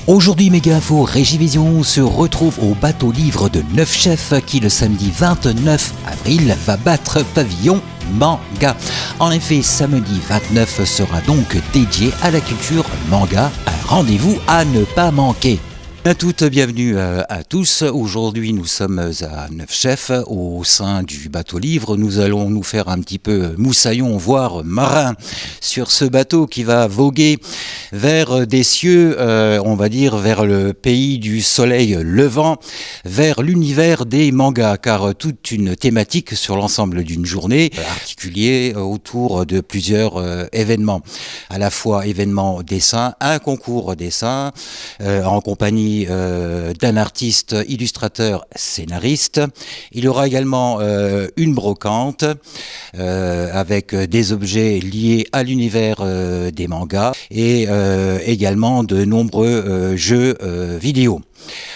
Aujourd'hui, Méga Info Régivision se retrouve au bateau livre de Neuf Chefs qui, le samedi 29 avril, va battre pavillon manga. En effet, samedi 29 sera donc dédié à la culture manga, un rendez-vous à ne pas manquer. À toutes, bienvenue à tous. Aujourd'hui, nous sommes à Neuf Chefs, au sein du bateau livre. Nous allons nous faire un petit peu moussaillon, voire marin, sur ce bateau qui va voguer vers des cieux, on va dire vers le pays du soleil levant, vers l'univers des mangas, car toute une thématique sur l'ensemble d'une journée, articulée autour de plusieurs événements. À la fois événements dessin, un concours dessin, en compagnie d'un artiste, illustrateur, scénariste. Il y aura également une brocante avec des objets liés à l'univers des mangas et également de nombreux jeux vidéo.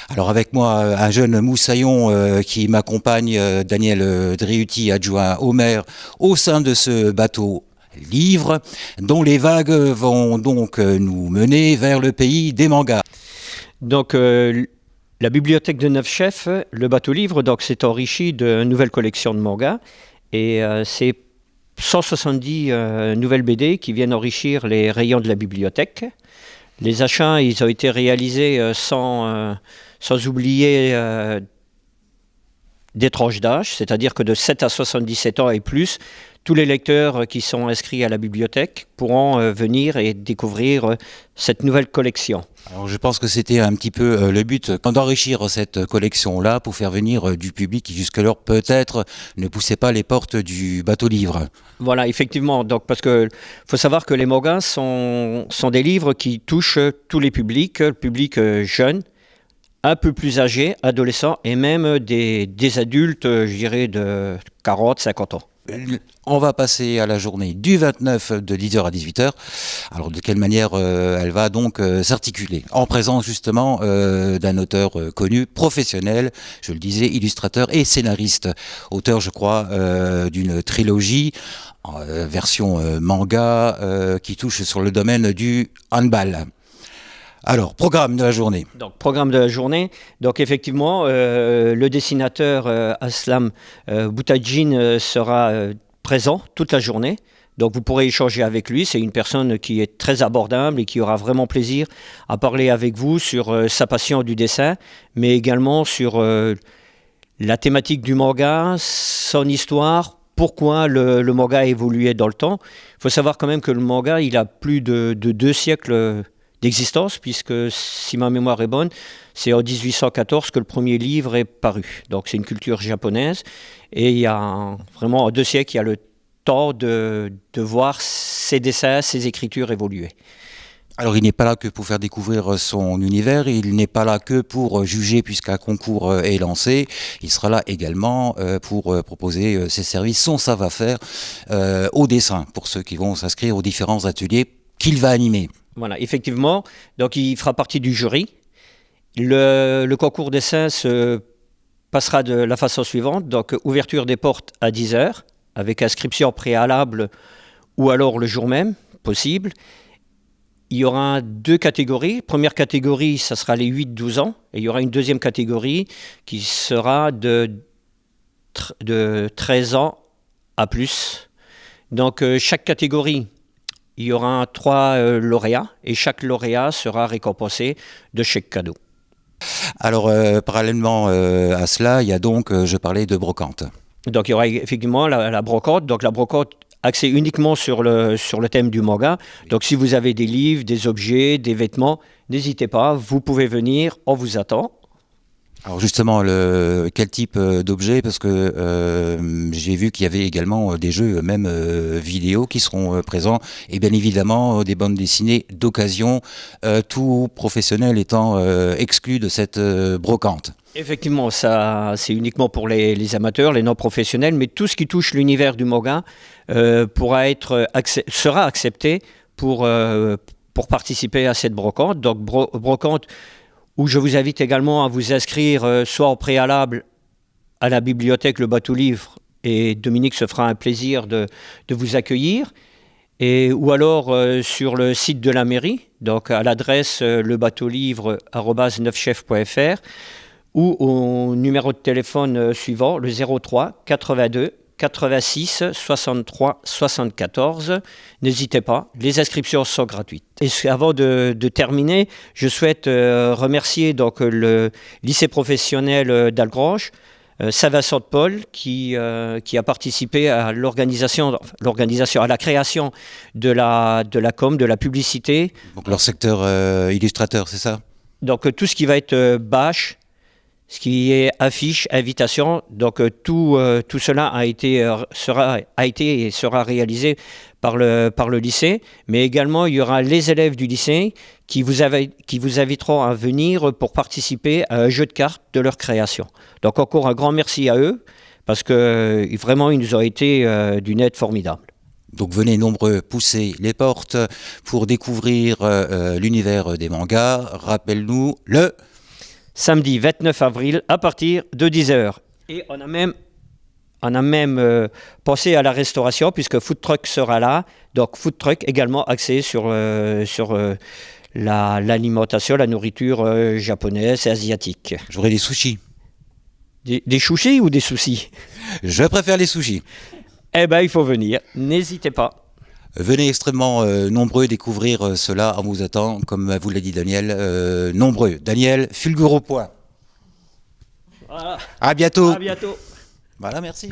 Alors avec moi, un jeune moussaillon qui m'accompagne, Daniel Driuti, adjoint au maire, au sein de ce bateau livre, dont les vagues vont donc nous mener vers le pays des mangas. Donc, la bibliothèque de Neuf Chefs, le bateau livre, donc c'est enrichi de nouvelles collections de mangas et c'est 170 nouvelles BD qui viennent enrichir les rayons de la bibliothèque. Les achats, ils ont été réalisés sans oublier des tranches d'âge, c'est-à-dire que de 7 à 77 ans et plus, tous les lecteurs qui sont inscrits à la bibliothèque pourront venir et découvrir cette nouvelle collection. Alors je pense que c'était un petit peu le but d'enrichir cette collection-là pour faire venir du public qui jusque-là peut-être ne poussait pas les portes du bateau livre. Voilà, effectivement. Donc, parce que faut savoir que les mangas sont des livres qui touchent tous les publics, le public jeune, un peu plus âgé, adolescents et même des adultes, je dirais, de 40, 50 ans. On va passer à la journée du 29 de 10h à 18h. Alors de quelle manière elle va donc s'articuler? En présence justement d'un auteur connu, professionnel, je le disais, illustrateur et scénariste. Auteur, je crois, d'une trilogie, version manga, qui touche sur le domaine du handball. Alors, programme de la journée. Donc, programme de la journée. Donc, effectivement, le dessinateur Aslam Boutadjine sera présent toute la journée. Donc, vous pourrez échanger avec lui. C'est une personne qui est très abordable et qui aura vraiment plaisir à parler avec vous sur sa passion du dessin, mais également sur la thématique du manga, son histoire, pourquoi le manga a évolué dans le temps. Il faut savoir quand même que le manga, il a plus de 2 siècles d'existence, puisque si ma mémoire est bonne, c'est en 1814 que le premier livre est paru. Donc c'est une culture japonaise, et il y a vraiment en 2 siècles, il y a le temps de voir ses dessins, ses écritures évoluer. Alors il n'est pas là que pour faire découvrir son univers, il n'est pas là que pour juger puisqu'un concours est lancé, il sera là également pour proposer ses services, son savoir-faire au dessin, pour ceux qui vont s'inscrire aux différents ateliers qu'il va animer. Voilà, effectivement. Donc, il fera partie du jury. Le concours dessin se passera de la façon suivante. Donc, ouverture des portes à 10h, avec inscription préalable ou alors le jour même, possible. Il y aura 2 catégories. Première catégorie, ça sera les 8-12 ans. Et il y aura une deuxième catégorie qui sera de 13 ans à plus. Donc, chaque catégorie, il y aura 3 lauréats et chaque lauréat sera récompensé de chèques cadeaux. Alors, parallèlement à cela, il y a donc, je parlais de brocante. Donc, il y aura effectivement la brocante. Donc, la brocante axée uniquement sur le thème du manga. Donc, si vous avez des livres, des objets, des vêtements, n'hésitez pas, vous pouvez venir, on vous attend. Alors justement, quel type d'objets? Parce que j'ai vu qu'il y avait également des jeux, même vidéo, qui seront présents. Et bien évidemment, des bandes dessinées d'occasion, tout professionnel étant exclu de cette brocante. Effectivement, ça, c'est uniquement pour les amateurs, les non-professionnels, mais tout ce qui touche l'univers du manga sera accepté pour participer à cette brocante. Donc, brocante où je vous invite également à vous inscrire soit en préalable à la bibliothèque Le Bateau Livre, et Dominique se fera un plaisir de vous accueillir, ou alors sur le site de la mairie, donc à l'adresse lebateaulivre@neufchefs.fr, ou au numéro de téléphone suivant, le 03 82 86 63 74. N'hésitez pas, les inscriptions sont gratuites. Et avant de terminer, je souhaite remercier donc le lycée professionnel d'Algrange, Saint-Vincent-de-Paul, qui a participé à l'organisation, à la création de la com, de la publicité. Donc leur secteur illustrateur, c'est ça? Donc tout ce qui va être bâche, ce qui est affiche, invitation, donc tout cela a été et sera réalisé par le lycée, mais également il y aura les élèves du lycée qui vous inviteront à venir pour participer à un jeu de cartes de leur création. Donc encore un grand merci à eux, parce que vraiment ils nous ont été d'une aide formidable. Donc venez nombreux pousser les portes pour découvrir l'univers des mangas. Rappelle-nous le samedi 29 avril à partir de 10h. Et on a même pensé à la restauration puisque Food Truck sera là. Donc Food Truck également axé sur l'alimentation, la nourriture japonaise et asiatique. J'aurai des sushis. Des sushis ou des soucis? Je préfère les sushis. Eh bien, il faut venir. N'hésitez pas. Venez extrêmement nombreux découvrir cela. On vous attend, comme vous l'a dit Daniel, nombreux. Daniel, fulgure au point. Voilà. À bientôt. À bientôt. Voilà, merci.